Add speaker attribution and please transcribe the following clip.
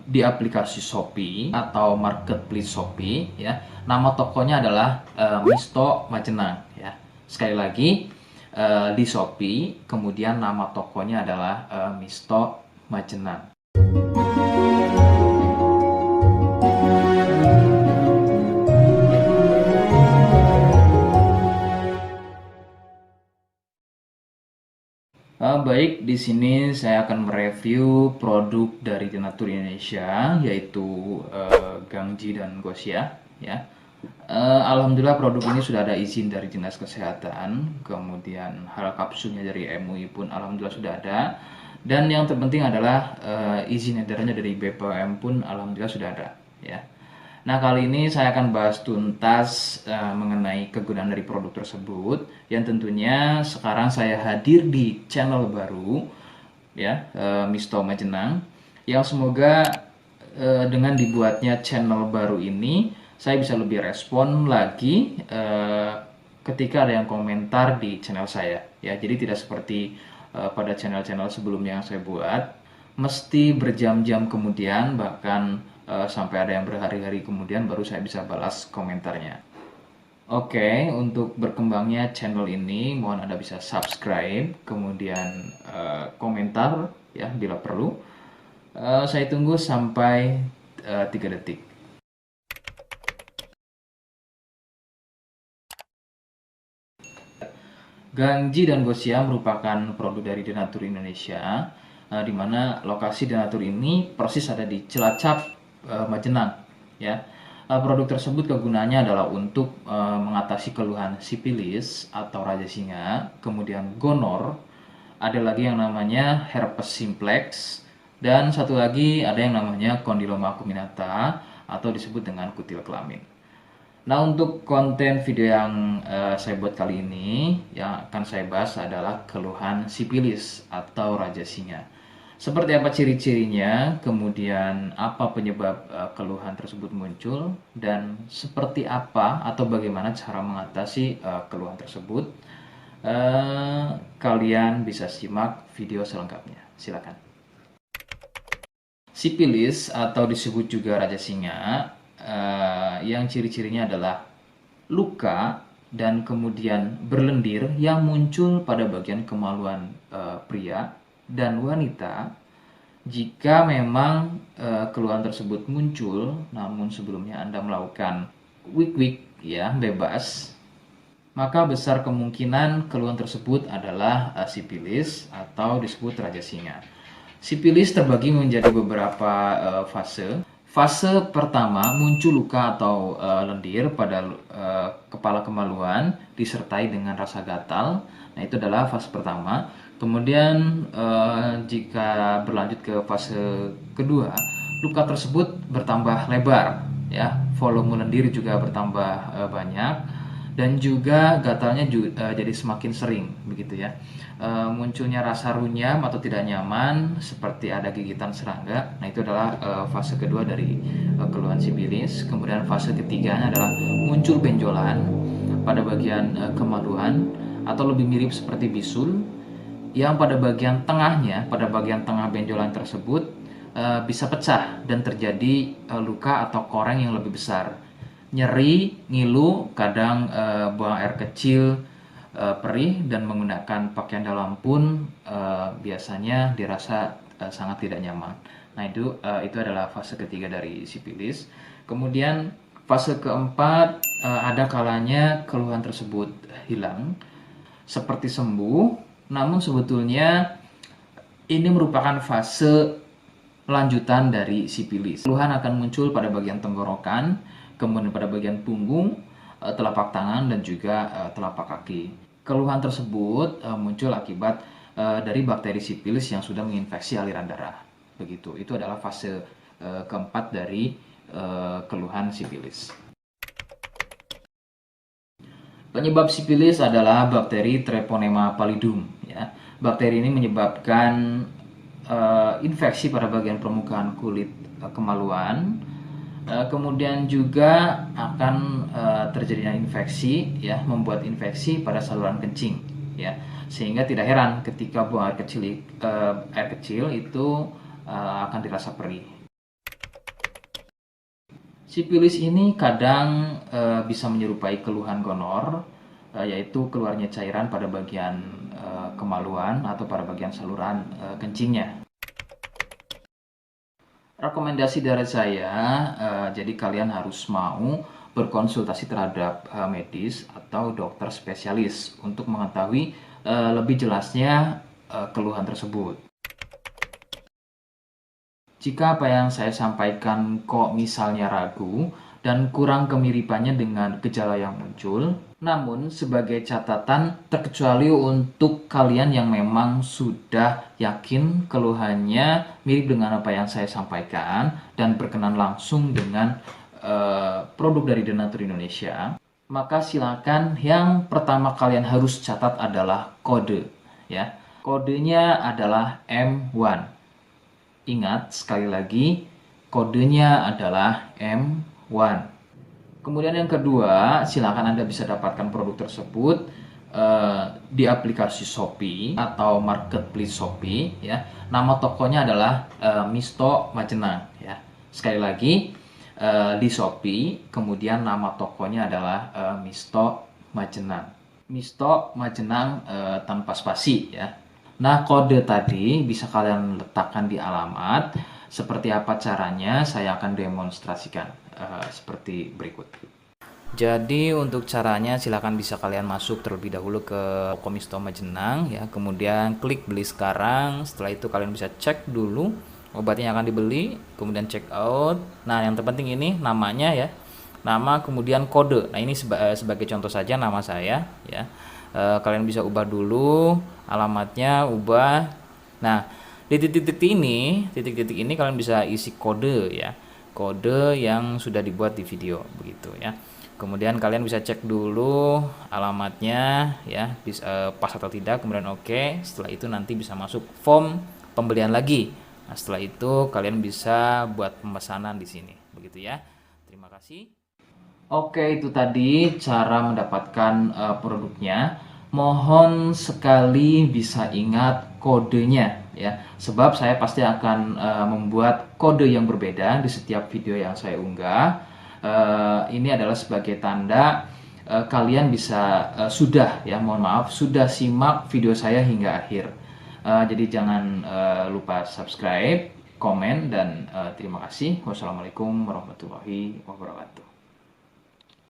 Speaker 1: di aplikasi Shopee atau marketplace Shopee ya. Nama tokonya adalah Misto Majenang ya. Sekali lagi di Shopee, kemudian nama tokonya adalah Misto Majenang. Baik, di sini saya akan mereview produk dari Denatur Indonesia, yaitu Gangji dan Gosia. Ya, alhamdulillah produk ini sudah ada izin dari Dinas Kesehatan, kemudian hal kapsulnya dari MUI pun alhamdulillah sudah ada, dan yang terpenting adalah izin edarnya dari BPOM pun alhamdulillah sudah ada. Ya. Nah, kali ini saya akan bahas tuntas mengenai kegunaan dari produk tersebut, yang tentunya sekarang saya hadir di channel baru ya, Misto Majenang, yang semoga dengan dibuatnya channel baru ini saya bisa lebih respon lagi ketika ada yang komentar di channel saya ya. Jadi tidak seperti pada channel-channel sebelumnya yang saya buat, mesti berjam-jam kemudian, bahkan sampai ada yang berhari-hari kemudian baru saya bisa balas komentarnya. Oke, untuk berkembangnya channel ini mohon Anda bisa subscribe, kemudian komentar ya bila perlu. Saya tunggu sampai 3 detik. Gangji dan Gosia merupakan produk dari Denatur Indonesia, di mana lokasi Denatur ini persis ada di Cilacap, Majenang ya. Produk tersebut kegunaannya adalah untuk mengatasi keluhan sipilis atau raja singa, kemudian gonor, ada lagi yang namanya herpes simplex, dan satu lagi ada yang namanya kondiloma acuminata atau disebut dengan kutil kelamin. Nah, untuk konten video yang saya buat kali ini, yang akan saya bahas adalah keluhan sipilis atau raja singa. Seperti apa ciri-cirinya, kemudian apa penyebab keluhan tersebut muncul, dan seperti apa atau bagaimana cara mengatasi keluhan tersebut. Kalian bisa simak video selengkapnya. Silakan. Sipilis atau disebut juga raja singa, yang ciri-cirinya adalah luka dan kemudian berlendir yang muncul pada bagian kemaluan pria dan wanita. Jika memang keluhan tersebut muncul namun sebelumnya Anda melakukan wik-wik ya bebas, maka besar kemungkinan keluhan tersebut adalah sipilis atau disebut raja singa. Sipilis terbagi menjadi beberapa fase. Fase pertama muncul luka atau lendir pada kepala kemaluan disertai dengan rasa gatal. Nah, itu adalah fase pertama. Kemudian jika berlanjut ke fase kedua, luka tersebut bertambah lebar ya, volume lendir juga bertambah banyak, dan juga gatalnya jadi semakin sering begitu ya. Munculnya rasa runyam atau tidak nyaman seperti ada gigitan serangga. Nah, itu adalah fase kedua dari keluhan sipilis. Kemudian fase ketiganya adalah muncul benjolan pada bagian kemaluan atau lebih mirip seperti bisul, yang pada bagian tengahnya, pada bagian tengah benjolan tersebut bisa pecah dan terjadi luka atau koreng yang lebih besar. Nyeri, ngilu, kadang buang air kecil, perih, dan menggunakan pakaian dalam pun biasanya dirasa sangat tidak nyaman. Nah, itu adalah fase ketiga dari sipilis. Kemudian fase keempat, ada kalanya keluhan tersebut hilang seperti sembuh, namun sebetulnya ini merupakan fase lanjutan dari sipilis. Keluhan akan muncul pada bagian tenggorokan, kemudian pada bagian punggung, telapak tangan, dan juga telapak kaki. Keluhan tersebut muncul akibat dari bakteri sipilis yang sudah menginfeksi aliran darah. Begitu. Itu adalah fase keempat dari keluhan sipilis. Penyebab sipilis adalah bakteri Treponema pallidum ya. Bakteri ini menyebabkan infeksi pada bagian permukaan kulit kemaluan. Kemudian juga akan terjadinya infeksi ya, membuat infeksi pada saluran kencing ya, sehingga tidak heran ketika buang air kecil itu akan dirasa perih. Sipilis ini kadang bisa menyerupai keluhan gonor, yaitu keluarnya cairan pada bagian kemaluan atau pada bagian saluran kencingnya. Rekomendasi dari saya, jadi kalian harus mau berkonsultasi terhadap medis atau dokter spesialis untuk mengetahui lebih jelasnya keluhan tersebut. Jika apa yang saya sampaikan kok misalnya ragu dan kurang kemiripannya dengan gejala yang muncul, namun sebagai catatan terkecuali untuk kalian yang memang sudah yakin keluhannya mirip dengan apa yang saya sampaikan dan berkenan langsung dengan produk dari Denatur Indonesia, maka silakan yang pertama kalian harus catat adalah kode, ya. Kodenya adalah M1. Ingat, sekali lagi, kodenya adalah M1. Kemudian yang kedua, silakan Anda bisa dapatkan produk tersebut di aplikasi Shopee atau marketplace Shopee, ya. Nama tokonya adalah Misto Majenang, ya. Sekali lagi, di Shopee, kemudian nama tokonya adalah Misto Majenang. Misto Majenang tanpa spasi, ya. Nah, kode tadi bisa kalian letakkan di alamat. Seperti apa caranya, saya akan demonstrasikan seperti berikut. Jadi untuk caranya silakan bisa kalian masuk terlebih dahulu ke toko Misto Majenang, ya. Kemudian klik beli sekarang. Setelah itu kalian bisa cek dulu obatnya yang akan dibeli, kemudian check out. Nah, yang terpenting ini namanya, ya. Nama kemudian kode. Nah, ini sebagai contoh saja nama saya, ya. Kalian bisa ubah dulu alamatnya, ubah. Nah, di titik-titik ini kalian bisa isi kode, ya, kode yang sudah dibuat di video begitu, ya. Kemudian kalian bisa cek dulu alamatnya, ya, pas atau tidak, kemudian oke. Setelah itu nanti bisa masuk form pembelian lagi. Nah, setelah itu kalian bisa buat pemesanan di sini begitu, ya. Terima kasih. Oke, itu tadi cara mendapatkan produknya. Mohon sekali bisa ingat kodenya, ya. Sebab saya pasti akan membuat kode yang berbeda di setiap video yang saya unggah. Ini adalah sebagai tanda kalian bisa sudah, ya, mohon maaf, sudah simak video saya hingga akhir. Jadi jangan lupa subscribe, komen, dan terima kasih. Wassalamualaikum warahmatullahi wabarakatuh.